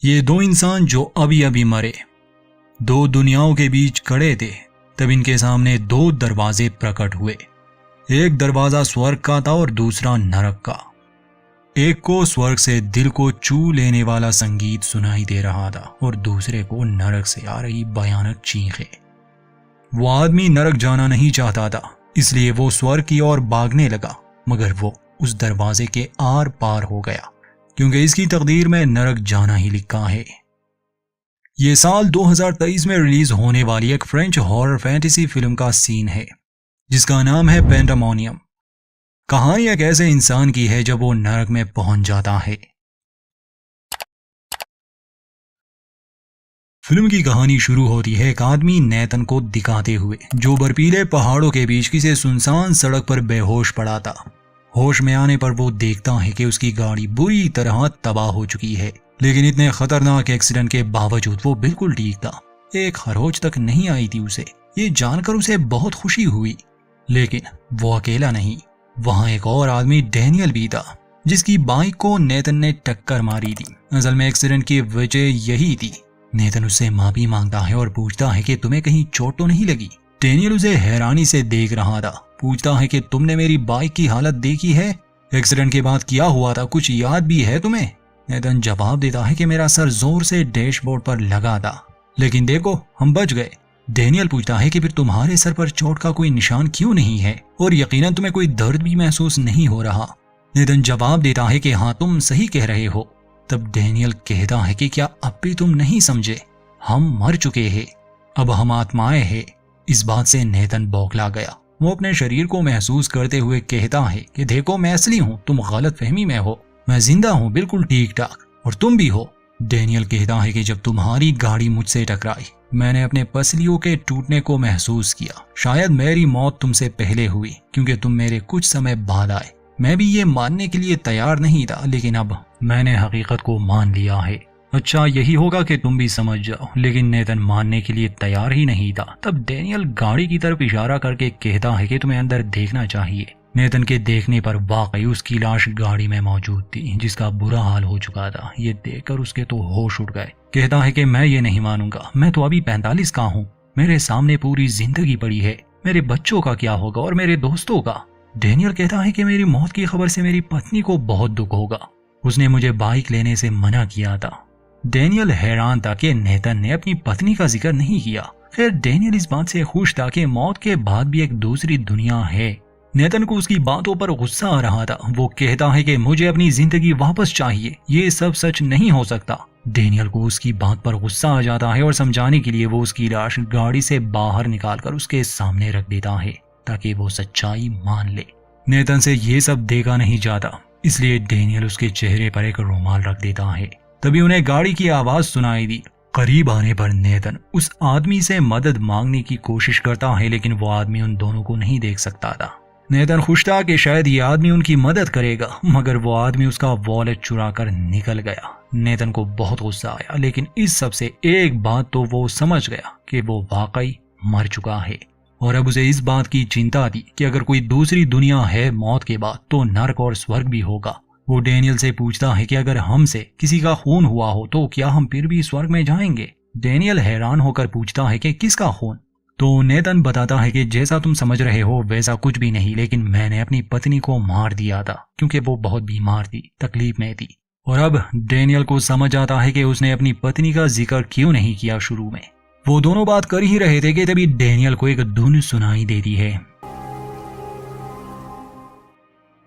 ये दो इंसान जो अभी अभी मरे, दो दुनियाओं के बीच खड़े थे। तब इनके सामने दो दरवाजे प्रकट हुए। एक दरवाजा स्वर्ग का था और दूसरा नरक का। एक को स्वर्ग से दिल को छू लेने वाला संगीत सुनाई दे रहा था और दूसरे को नरक से आ रही भयानक चीखें। वो आदमी नरक जाना नहीं चाहता था, इसलिए वो स्वर्ग की ओर भागने लगा, मगर वो उस दरवाजे के आर पार हो गया, क्योंकि इसकी तकदीर में नरक जाना ही लिखा है। ये साल 2023 में रिलीज होने वाली एक फ्रेंच हॉरर फैंटेसी फिल्म का सीन है, जिसका नाम है पेंडेमोनियम। कहानी एक ऐसे इंसान की है जब वो नरक में पहुंच जाता है। फिल्म की कहानी शुरू होती है एक आदमी नेतन को दिखाते हुए, जो बर्फीले पहाड़ों के बीच किसी सुनसान सड़क पर बेहोश पड़ा था। होश में आने पर वो देखता है कि उसकी गाड़ी बुरी तरह तबाह हो चुकी है, लेकिन इतने खतरनाक एक्सीडेंट के बावजूद वो बिल्कुल ठीक था। एक खरोच तक नहीं आई थी उसे। ये जानकर उसे बहुत खुशी हुई, लेकिन वो अकेला नहीं, वहां एक और आदमी डैनियल भी था, जिसकी बाइक को नेतन ने टक्कर मारी थी। असल में एक्सीडेंट की वजह यही थी। नेतन उससे माफी मांगता है और पूछता है कि तुम्हें कहीं चोट तो नहीं लगी। डैनियल उसे हैरानी से देख रहा था। पूछता है कि तुमने मेरी बाइक की हालत देखी है? एक्सीडेंट के बाद क्या हुआ था, कुछ याद भी है तुम्हें? नेतन जवाब देता है कि मेरा सर जोर से डैशबोर्ड पर लगा था, लेकिन देखो हम बच गए। डैनियल पूछता है कि फिर तुम्हारे सर पर चोट का कोई निशान क्यों नहीं है, और यकीनन तुम्हें कोई दर्द भी महसूस नहीं हो रहा? नेतन जवाब देता है कि हाँ, तुम सही कह रहे हो। तब डैनियल कहता है कि क्या अब भी तुम नहीं समझे? हम मर चुके हैं, अब हम आत्माएं हैं। इस बात से नेतन बौखला गया। वो अपने शरीर को महसूस करते हुए कहता है कि देखो, मैं असली हूँ, तुम गलत फहमी में हो। मैं जिंदा हूँ, बिल्कुल ठीक ठाक, और तुम भी हो। डैनियल कहता है कि जब तुम्हारी गाड़ी मुझसे टकराई, मैंने अपने पसलियों के टूटने को महसूस किया। शायद मेरी मौत तुमसे पहले हुई, क्योंकि तुम मेरे कुछ समय बाद आए। मैं भी ये मानने के लिए तैयार नहीं था, लेकिन अब मैंने हकीकत को मान लिया है। अच्छा, यही होगा कि तुम भी समझ जाओ। लेकिन नेतन मानने के लिए तैयार ही नहीं था। तब डैनियल गाड़ी की तरफ इशारा करके कहता है कि तुम्हें अंदर देखना चाहिए। नेतन के देखने पर वाकई उसकी लाश गाड़ी में मौजूद थी, जिसका बुरा हाल हो चुका था। ये देखकर उसके तो होश उड़ गए। कहता है कि मैं ये नहीं मानूंगा, मैं तो अभी 45 का हूँ, मेरे सामने पूरी जिंदगी पड़ी है। मेरे बच्चों का क्या होगा और मेरे दोस्तों का? डैनियल कहता है कि मेरी मौत की खबर से मेरी पत्नी को बहुत दुख होगा, उसने मुझे बाइक लेने से मना किया था। डैनियल हैरान था कि नेतन ने अपनी पत्नी का जिक्र नहीं किया। फिर डैनियल इस बात से खुश था कि मौत के बाद भी एक दूसरी दुनिया है। नेतन को उसकी बातों पर गुस्सा आ रहा था। वो कहता है कि मुझे अपनी जिंदगी वापस चाहिए, ये सब सच नहीं हो सकता। डैनियल को उसकी बात पर गुस्सा आ जाता है और समझाने के लिए वो उसकी लाश गाड़ी से बाहर निकालकर उसके सामने रख देता है, ताकि वो सच्चाई मान ले। नेतन से ये सब देखा नहीं जाता, इसलिए डैनियल उसके चेहरे पर एक रुमाल रख देता है। तभी उन्हें गाड़ी की आवाज सुनाई दी। करीब आने पर नेतन उस आदमी से मदद मांगने की कोशिश करता है, लेकिन वो आदमी उन दोनों को नहीं देख सकता था। नेतन खुश था कि शायद ये आदमी उनकी मदद करेगा, मगर वो आदमी उसका वॉलेट चुरा कर निकल गया। नेतन को बहुत गुस्सा आया, लेकिन इस सब से एक बात तो वो समझ गया कि वो वाकई मर चुका है, और अब उसे इस बात की चिंता थी कि अगर कोई दूसरी दुनिया है मौत के बाद, तो नरक और स्वर्ग भी होगा। वो डैनियल से पूछता है कि अगर हमसे किसी का खून हुआ हो तो क्या हम फिर भी स्वर्ग में जाएंगे? डैनियल हैरान होकर पूछता है कि किसका खून? तो नेतन बताता है कि जैसा तुम समझ रहे हो वैसा कुछ भी नहीं, लेकिन मैंने अपनी पत्नी को मार दिया था, क्योंकि वो बहुत बीमार थी, तकलीफ में थी। और अब डैनियल को समझ आता है कि उसने अपनी पत्नी का जिक्र क्यों नहीं किया शुरू में। वो दोनों बात कर ही रहे थे कि तभी डैनियल को एक धुन सुनाई देती है,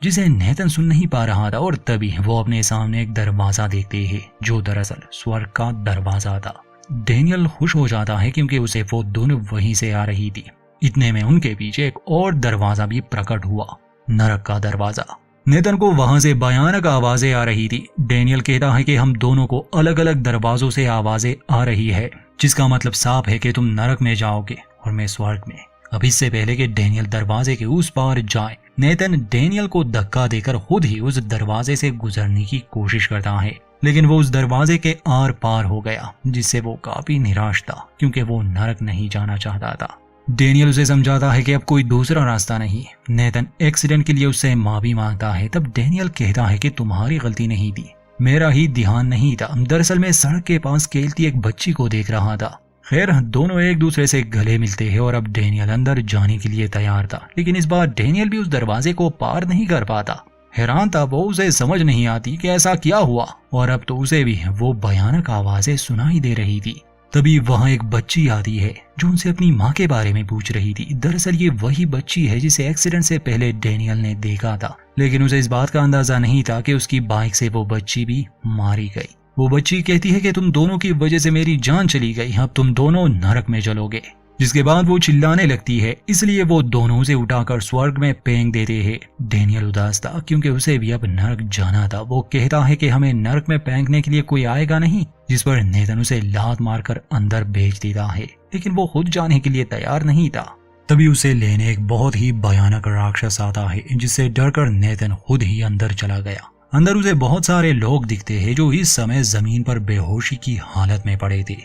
जिसे नेतन सुन नहीं पा रहा था। और तभी वो अपने सामने एक दरवाजा देखते हैं, जो दरअसल स्वर्ग का दरवाजा था। डैनियल खुश हो जाता है, क्योंकि उसे वो धुन वहीं से आ रही थी। इतने में उनके पीछे एक और दरवाजा भी प्रकट हुआ, नरक का दरवाजा। नेतन को वहां से भयानक आवाजें आ रही थी। डैनियल कहता है कि हम दोनों को अलग अलग दरवाजों से आवाजें आ रही है, जिसका मतलब साफ है कि तुम नरक में जाओगे और मैं स्वर्ग में। अब इससे पहले कि डैनियल दरवाजे के उस पार जाए, नेतन डैनियल को धक्का देकर खुद ही उस दरवाजे से गुजरने की कोशिश करता है, लेकिन वो उस दरवाजे के आर पार हो गया, जिससे वो काफी निराश था, क्योंकि वो नरक नहीं जाना चाहता था। डैनियल उसे समझाता है कि अब कोई दूसरा रास्ता नहीं। नेतन एक्सीडेंट के लिए उससे माफी मांगता है। तब डैनियल कहता है कि तुम्हारी गलती नहीं थी, मेरा ही ध्यान नहीं था। दरअसल मैं सड़क के पास खेलती एक बच्ची को देख रहा था। खैर, दोनों एक दूसरे से गले मिलते हैं और अब डेनियल अंदर जाने के लिए तैयार था, लेकिन इस बार डेनियल भी उस दरवाजे को पार नहीं कर पाता। हैरान था वो, उसे समझ नहीं आती कि ऐसा क्या हुआ, और अब तो उसे भी वो भयानक आवाजें सुनाई दे रही थी। तभी वहां एक बच्ची आती है जो उनसे अपनी माँ के बारे में पूछ रही थी। दरअसल ये वही बच्ची है जिसे एक्सीडेंट से पहले डेनियल ने देखा था, लेकिन उसे इस बात का अंदाजा नहीं था कि उसकी बाइक से वो बच्ची भी मारी गई। वो बच्ची कहती है कि तुम दोनों की वजह से मेरी जान चली गई, अब तुम दोनों नरक में चलोगे। जिसके बाद वो चिल्लाने लगती है, इसलिए वो दोनों से उठाकर स्वर्ग में फेंक देते हैं। डेनियल उदास था क्योंकि उसे भी अब नरक जाना था। वो कहता है कि हमें नरक में फेंकने के लिए कोई आएगा नहीं, जिस पर नेथन उसे लात मारकर अंदर भेज देता है, लेकिन वो खुद जाने के लिए तैयार नहीं था। तभी उसे लेने एक बहुत ही भयानक राक्षस आता है, जिससे डरकर नेथन खुद ही अंदर चला गया। अंदर उसे बहुत सारे लोग दिखते हैं जो इस समय जमीन पर बेहोशी की हालत में पड़े थे।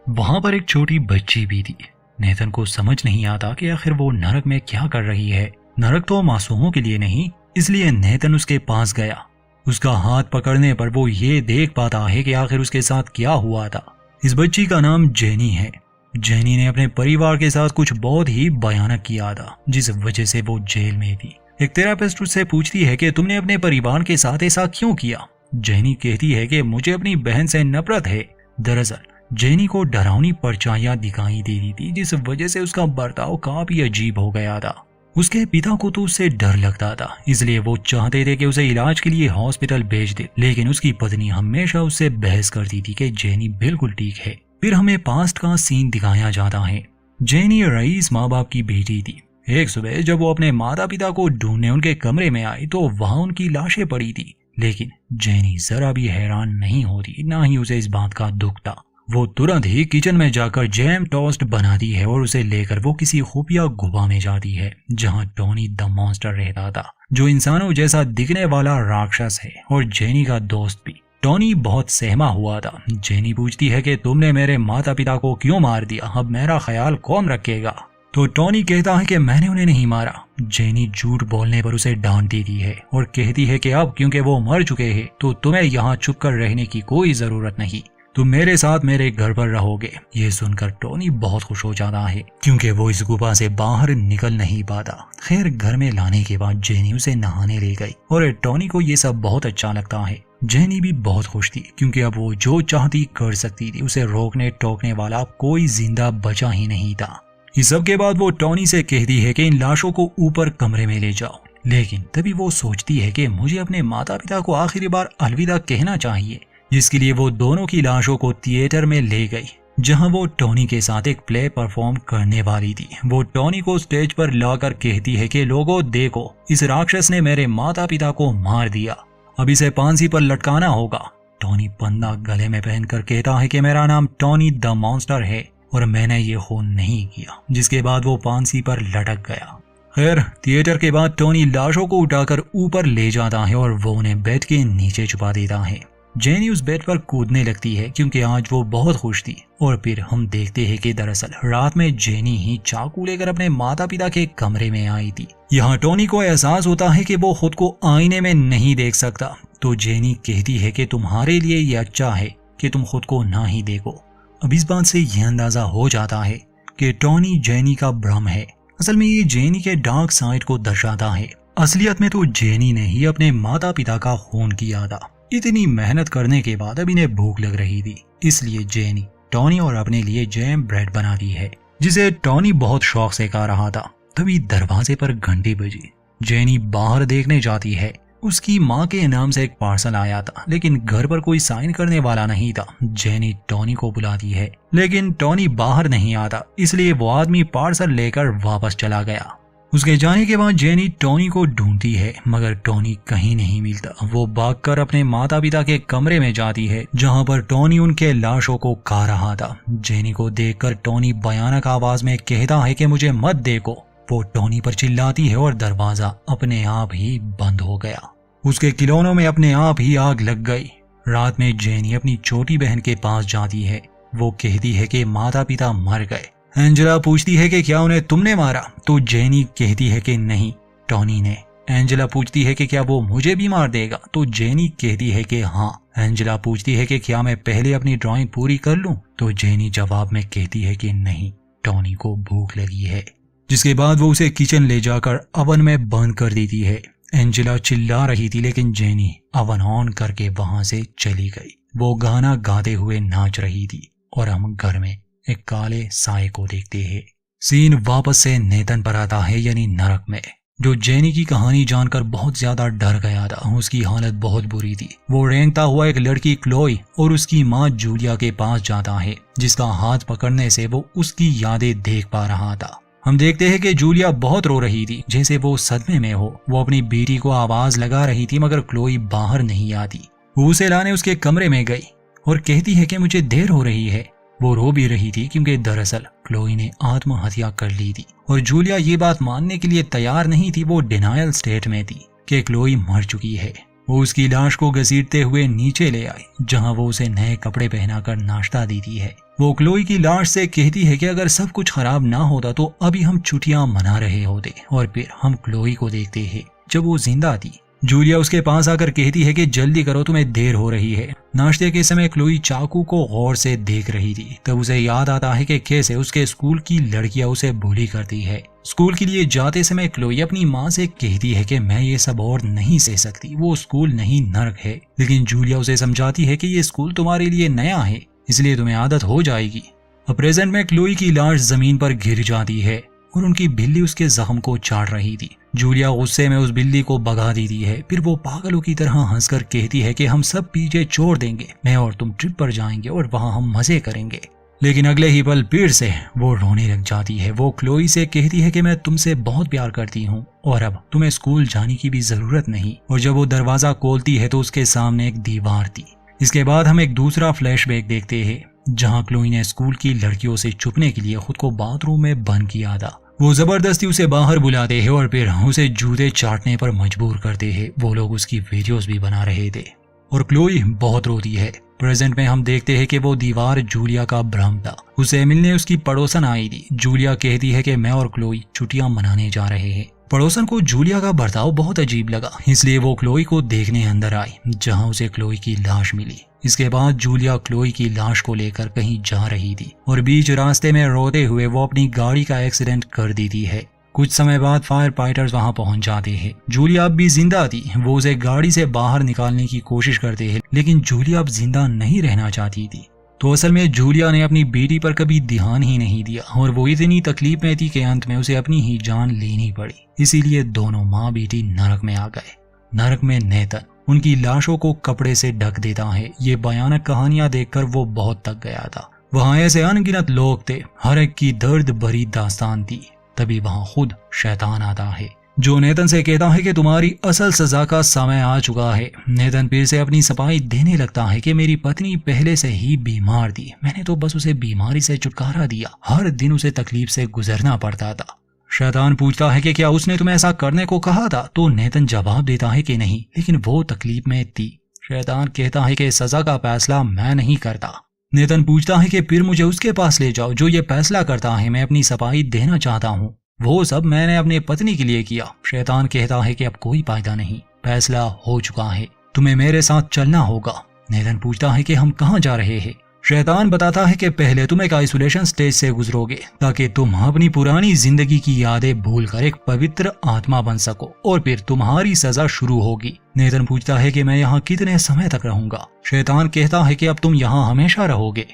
वहां पर एक छोटी बच्ची भी थी। नेथन को समझ नहीं आता कि आखिर वो नरक में क्या कर रही है। नरक तो मासूमों के लिए नहीं, इसलिए नेथन उसके पास गया। उसका हाथ पकड़ने पर वो ये देख पाता है कि आखिर उसके साथ क्या हुआ था। इस बच्ची का नाम जेनी है। जेनी ने अपने परिवार के साथ कुछ बहुत ही भयानक किया था, जिस वजह से वो जेल में थी। एक थेरापिस्ट उससे पूछती है कि तुमने अपने परिवार के साथ ऐसा क्यों किया। जेनी कहती है कि मुझे अपनी बहन से नफरत है। दरअसल जेनी को डरावनी परछाइयां दिखाई दे रही थी, जिस वजह से उसका बर्ताव काफी अजीब हो गया था। उसके पिता को तो उससे डर लगता था, इसलिए वो चाहते थे कि उसे इलाज के लिए हॉस्पिटल भेज दे, लेकिन उसकी पत्नी हमेशा उससे बहस करती थी कि जेनी बिल्कुल ठीक है। फिर हमें पास्ट का सीन दिखाया जाता है। जेनी रईस माँ बाप की बेटी थी। एक सुबह जब वो अपने माता पिता को ढूंढने उनके कमरे में आई तो वहां उनकी लाशें पड़ी थी, लेकिन जेनी जरा भी हैरान नहीं होती, ना ही उसे इस बात का दुख था। वो तुरंत ही किचन में जाकर जैम टोस्ट बनाती है और उसे लेकर वो किसी खुफिया गुफा में जाती है, जहां टॉनी द मॉन्स्टर रहता था, जो इंसानों जैसा दिखने वाला राक्षस है और जेनी का दोस्त भी। टॉनी बहुत सहमा हुआ था। जेनी पूछती है कि तुमने मेरे माता पिता को क्यों मार दिया, अब मेरा ख्याल कौन रखेगा। तो टॉनी कहता है कि मैंने उन्हें नहीं मारा। जेनी झूठ बोलने पर उसे डांट देती है और कहती है कि अब क्योंकि वो मर चुके हैं तो तुम्हें यहाँ छुप कर रहने की कोई जरूरत नहीं, तुम मेरे साथ मेरे घर पर रहोगे। ये सुनकर टॉनी बहुत खुश हो जाता है क्योंकि वो इस गुफा से बाहर निकल नहीं पाता। खैर, घर में लाने के बाद जेनी उसे नहाने ले गई और टॉनी को ये सब बहुत अच्छा लगता है। जेनी भी बहुत खुश थी क्योंकि अब वो जो चाहती कर सकती थी। उसे रोकने टोकने वाला कोई जिंदा बचा ही नहीं था। इस सब के बाद वो टॉनी से कहती है कि इन लाशों को ऊपर कमरे में ले जाओ, लेकिन तभी वो सोचती है कि मुझे अपने माता पिता को आखिरी बार अलविदा कहना चाहिए, जिसके लिए वो दोनों की लाशों को थिएटर में ले गई, जहां वो टॉनी के साथ एक प्ले परफॉर्म करने वाली थी। वो टॉनी को स्टेज पर लाकर कहती है कि लोगों देखो, इस राक्षस ने मेरे माता पिता को मार दिया, अब इसे फांसी पर लटकाना होगा। टॉनी पन्ना गले में पहनकर कहता है कि मेरा नाम टॉनी द मॉन्स्टर है और मैंने ये खून नहीं किया, जिसके बाद वो फांसी पर लटक गया। खैर, थिएटर के बाद टॉनी लाशों को उठाकर ऊपर ले जाता है और वो उन्हें बेड के नीचे छुपा देता है। जेनी उस बेड पर कूदने लगती है क्योंकि आज वो बहुत खुश थी। और फिर हम देखते हैं कि दरअसल रात में जेनी ही चाकू लेकर अपने माता पिता के कमरे में आई थी। यहाँ टॉनी को एहसास होता है कि वो खुद को आईने में नहीं देख सकता, तो जेनी कहती है कि तुम्हारे लिए ये अच्छा है कि तुम खुद को ना ही देखो। अब इस बात से यह अंदाजा हो जाता है कि टॉनी जेनी का भ्रम है। असल में ये जेनी के डार्क साइड को दर्शाता है। असलियत में तो जेनी ने ही अपने माता पिता का खून किया था। इतनी मेहनत करने के बाद अब इन्हें भूख लग रही थी, इसलिए जेनी टॉनी और अपने लिए जैम ब्रेड बनाती है, जिसे टॉनी बहुत शौक से खा रहा था। तभी दरवाजे पर घंटी बजी। जेनी बाहर देखने जाती है। उसकी माँ के नाम से एक पार्सल आया था, लेकिन घर पर कोई साइन करने वाला नहीं था। जेनी टॉनी को बुलाती है, लेकिन टॉनी बाहर नहीं आता, इसलिए वो आदमी पार्सल लेकर वापस चला गया। उसके जाने के बाद जेनी टॉनी को ढूंढती है, मगर टॉनी कहीं नहीं मिलता। वो भागकर अपने माता पिता के कमरे में जाती है, जहां पर टॉनी उनके लाशों को खा रहा था। जेनी को देखकर टॉनी भयानक आवाज में कहता है कि मुझे मत देखो। वो टॉनी पर चिल्लाती है और दरवाजा अपने आप ही बंद हो गया। उसके खिलौनों में अपने आप ही आग लग गई। रात में जेनी अपनी छोटी बहन के पास जाती है। वो कहती है कि माता पिता मर गए। एंजेला पूछती है कि क्या उन्हें तुमने मारा, तो जेनी कहती है कि नहीं, टॉनी ने। एंजेला पूछती है कि क्या वो मुझे भी मार देगा, तो जेनी कहती है कि हाँ। एंजेला पूछती है कि क्या मैं पहले अपनी ड्राइंग पूरी कर लूं, तो जेनी जवाब में कहती है कि नहीं, टॉनी को भूख लगी है। जिसके बाद वो उसे किचन ले जाकर अवन में बंद कर देती है। एंजेला चिल्ला रही थी लेकिन जेनी अवन ऑन करके वहां से चली गई। वो गाना गाते हुए नाच रही थी और हम घर में एक काले साए को देखते हैं। सीन वापस से नेतन पर आता है, यानी नरक में, जो जेनी की कहानी जानकर बहुत ज्यादा डर गया था। उसकी हालत बहुत बुरी थी। वो रेंगता हुआ एक लड़की क्लोई और उसकी माँ जूलिया के पास जाता है, जिसका हाथ पकड़ने से वो उसकी यादें देख पा रहा था। हम देखते हैं कि जूलिया बहुत रो रही थी, जैसे वो सदमे में हो। वो अपनी बेटी को आवाज लगा रही थी मगर क्लोई बाहर नहीं आती। वो उसे लाने उसके कमरे में गई और कहती है कि मुझे देर हो रही है। वो रो भी रही थी क्योंकि दरअसल क्लोई ने आत्महत्या कर ली थी और जूलिया ये बात मानने के लिए तैयार नहीं थी। वो डिनायल स्टेट में थी कि क्लोई मर चुकी है। वो उसकी लाश को घसीटते हुए नीचे ले आई, जहां वो उसे नए कपड़े पहनाकर नाश्ता देती है। वो क्लोई की लाश से कहती है कि अगर सब कुछ खराब ना होता तो अभी हम छुट्टियां मना रहे होते। और फिर हम क्लोई को देखते हैं जब वो जिंदा थी। जूलिया उसके पास आकर कहती है कि जल्दी करो, तुम्हें देर हो रही है। नाश्ते के समय क्लोई चाकू को गौर से देख रही थी। तब उसे याद आता है कि कैसे उसके स्कूल की लड़कियां उसे बुली करती है। स्कूल के लिए जाते समय क्लोई अपनी माँ से कहती है कि मैं ये सब और नहीं सह सकती, वो स्कूल नहीं नर्क है। लेकिन जूलिया उसे समझाती है कि ये स्कूल तुम्हारे लिए नया है, इसलिए तुम्हें आदत हो जाएगी। अब प्रेजेंट में क्लोई की लाश जमीन पर गिर जाती है और उनकी बिल्ली उसके जख्म को चाट रही थी। जूलिया गुस्से में उस बिल्ली को भगा देती है। फिर वो पागलों की तरह हंसकर कहती है कि हम सब पीछे छोड़ देंगे, मैं और तुम ट्रिप पर जाएंगे और वहां हम मजे करेंगे। लेकिन अगले ही पल फिर से वो रोने लग जाती है। वो क्लोई से कहती है कि मैं तुमसे बहुत प्यार करती हूँ और अब तुम्हें स्कूल जाने की भी जरूरत नहीं। और जब वो दरवाजा खोलती है तो उसके सामने एक दीवार थी। इसके बाद हम एक दूसरा फ्लैशबैक देखते हैं, जहाँ क्लोई ने स्कूल की लड़कियों से छुपने के लिए खुद को बाथरूम में बंद किया था। वो जबरदस्ती उसे बाहर बुलाते हैं और फिर उसे जूते चाटने पर मजबूर करते हैं। वो लोग उसकी वीडियोस भी बना रहे थे और क्लोई बहुत रोती है। प्रेजेंट में हम देखते हैं कि वो दीवार जूलिया का भ्रम था। उसे मिलने उसकी पड़ोसन आई थी। जूलिया कहती है कि मैं और क्लोई छुट्टियां मनाने जा रहे हैं। पड़ोसन को जूलिया का बर्ताव बहुत अजीब लगा, इसलिए वो क्लोई को देखने अंदर आई, जहां उसे क्लोई की लाश मिली। इसके बाद जूलिया क्लोई की लाश को लेकर कहीं जा रही थी और बीच रास्ते में रोते हुए वो अपनी गाड़ी का एक्सीडेंट कर देती है। कुछ समय बाद फायर फाइटर्स वहां पहुंच जाते हैं। जूलिया अब भी जिंदा थी। वो उसे गाड़ी से बाहर निकालने की कोशिश करते हैं, लेकिन जूलिया अब जिंदा नहीं रहना चाहती थी। तो असल में जूलिया ने अपनी बेटी पर कभी ध्यान ही नहीं दिया और वो इतनी तकलीफ में थी कि अंत में उसे अपनी ही जान लेनी पड़ी। इसीलिए दोनों माँ बेटी नरक में आ गए। नरक में नेतन उनकी लाशों को कपड़े से ढक देता है। ये भयानक कहानियां देखकर वो बहुत थक गया था। वहां ऐसे अनगिनत लोग थे, हर एक की दर्द भरी दास्तान थी। तभी वहां खुद शैतान आता है, जो नेतन से कहता है कि तुम्हारी असल सजा का समय आ चुका है। नेतन फिर से अपनी सफाई देने लगता है कि मेरी पत्नी पहले से ही बीमार थी, मैंने तो बस उसे बीमारी से छुटकारा दिया, हर दिन उसे तकलीफ से गुजरना पड़ता था। शैतान पूछता है कि क्या उसने तुम्हें ऐसा करने को कहा था, तो नेतन जवाब देता है कि नहीं, लेकिन वो तकलीफ में थी। शैतान कहता है कि सजा का फैसला मैं नहीं करता। नेतन पूछता है कि फिर मुझे उसके पास ले जाओ जो ये फैसला करता है, मैं अपनी सफाई देना चाहता हूँ, वो सब मैंने अपने पत्नी के लिए किया। शैतान कहता है कि अब कोई फायदा नहीं, फैसला हो चुका है, तुम्हें मेरे साथ चलना होगा। नेतन पूछता है कि हम कहाँ जा रहे हैं। शैतान बताता है कि पहले तुम एक आइसोलेशन स्टेज से गुजरोगे ताकि तुम अपनी पुरानी जिंदगी की यादें भूलकर एक पवित्र आत्मा बन सको और फिर तुम्हारी सजा शुरू होगी। नेतन पूछता है कि मैं यहाँ कितने समय तक रहूंगा। शैतान कहता है कि अब तुम यहाँ हमेशा रहोगे।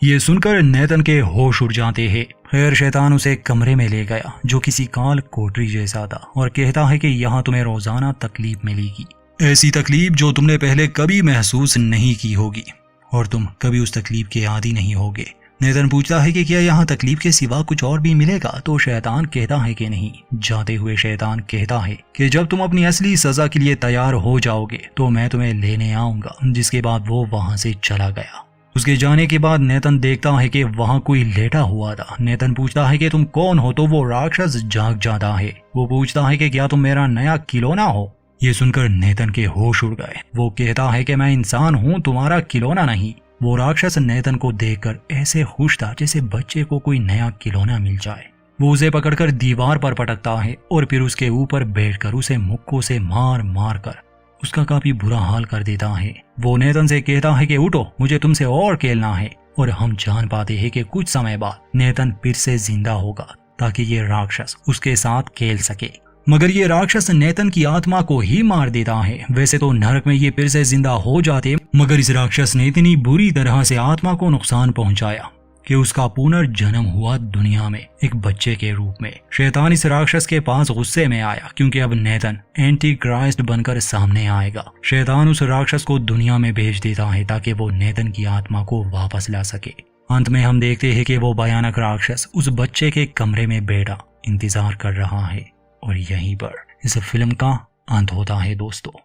ये सुनकर नेतन के होश उड़ जाते हैं। खैर शैतान उसे कमरे में ले गया जो किसी काल कोठरी जैसा था और कहता है कि यहाँ तुम्हें रोजाना तकलीफ मिलेगी, ऐसी तकलीफ जो तुमने पहले कभी महसूस नहीं की होगी और तुम कभी उस तकलीफ के आदी नहीं होगे। नेतन पूछता है कि क्या यहाँ तकलीफ के सिवा कुछ और भी मिलेगा, तो शैतान कहता है कि नहीं। जाते हुए शैतान कहता है कि जब तुम अपनी असली सजा के लिए तैयार हो जाओगे तो मैं तुम्हें लेने आऊंगा। जिसके बाद वो वहां से चला गया। उसके जाने के बाद नेतन देखता है कि वहां कोई लेटा हुआ था। नेतन पूछता है कि तुम कौन हो, तो वो राक्षस जाग जाता है। वो पूछता है कि क्या तुम मेरा नया खिलौना हो। ये सुनकर नेतन के होश उड़ गए। वो कहता है कि मैं इंसान हूँ, तुम्हारा खिलौना नहीं। वो राक्षस नेतन को देखकर ऐसे खुश था जैसे बच्चे को कोई नया खिलौना मिल जाए। वो उसे पकड़कर दीवार पर पटकता है और फिर उसके ऊपर बैठकर उसे मुक्कों से मार मार कर उसका काफी बुरा हाल कर देता है। वो नेथन से कहता है कि उठो, मुझे तुमसे और खेलना है। और हम जान पाते हैं कि कुछ समय बाद नेथन फिर से जिंदा होगा ताकि ये राक्षस उसके साथ खेल सके। मगर ये राक्षस नेथन की आत्मा को ही मार देता है। वैसे तो नरक में ये फिर से जिंदा हो जाते, मगर इस राक्षस ने इतनी बुरी तरह से आत्मा को नुकसान पहुंचाया कि उसका पुनर्जन्म हुआ दुनिया में एक बच्चे के रूप में। शैतान इस राक्षस के पास गुस्से में आया क्योंकि अब नेथन एंटी क्राइस्ट बनकर सामने आएगा। शैतान उस राक्षस को दुनिया में भेज देता है ताकि वो नेथन की आत्मा को वापस ला सके। अंत में हम देखते हैं कि वो भयानक राक्षस उस बच्चे के कमरे में बैठा इंतजार कर रहा है और यहीं पर इस फिल्म का अंत होता है दोस्तों।